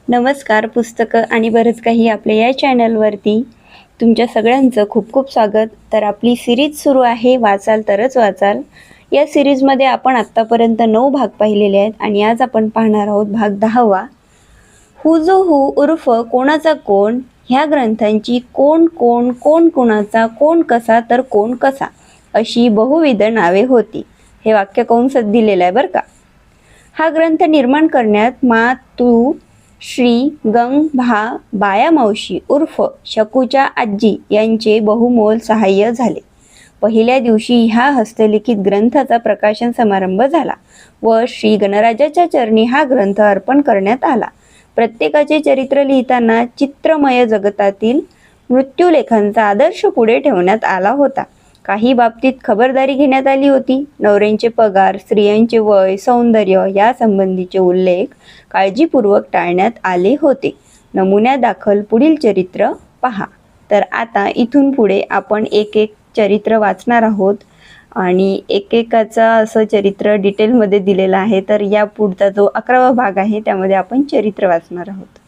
नमस्कार. पुस्तकं आणि बरंच काही आपल्या या चॅनलवरती तुमच्या सगळ्यांचं खूप खूप स्वागत. तर आपली सिरीज सुरू आहे वाचाल तरच वाचाल. या सिरीजमध्ये आपण आत्तापर्यंत 9 भाग पाहिलेले आहेत आणि आज आपण पाहणार आहोत भाग 10वा. हु जो हु उर्फ कोणाचा कोण ह्या ग्रंथांची कोण कोण कोण कुणाचा कोण कसा तर कोण कसा अशी बहुविध नावे होती. हे वाक्य कंसात दिलेलं आहे बरं का. हा ग्रंथ निर्माण करण्यात तू श्री गंग भा बाया मावशी उर्फ शकूच्या आजी यांचे बहुमोल सहाय्य झाले. पहिल्या दिवशी ह्या हस्तलिखित ग्रंथाचा प्रकाशन समारंभ झाला व श्री गणराजाच्या चरणी हा ग्रंथ अर्पण करण्यात आला. प्रत्येकाचे चरित्र लिहिताना चित्रमय जगतातील मृत्यूलेखांचा आदर्श पुढे ठेवण्यात आला होता. काही बाबतीत खबरदारी घेण्यात आली होती. नवऱ्यांचे पगार, स्त्रियांचे वय, सौंदर्य यासंबंधीचे उल्लेख काळजीपूर्वक टाळण्यात आले होते. नमुन्यादाखल पुढील चरित्र पहा. तर आता इथून पुढे आपण एक एक चरित्र वाचणार आहोत आणि एकेकाचं असं चरित्र डिटेलमध्ये दिलेलं आहे. तर या पुढचा जो 11वा भाग आहे त्यामध्ये आपण चरित्र वाचणार आहोत.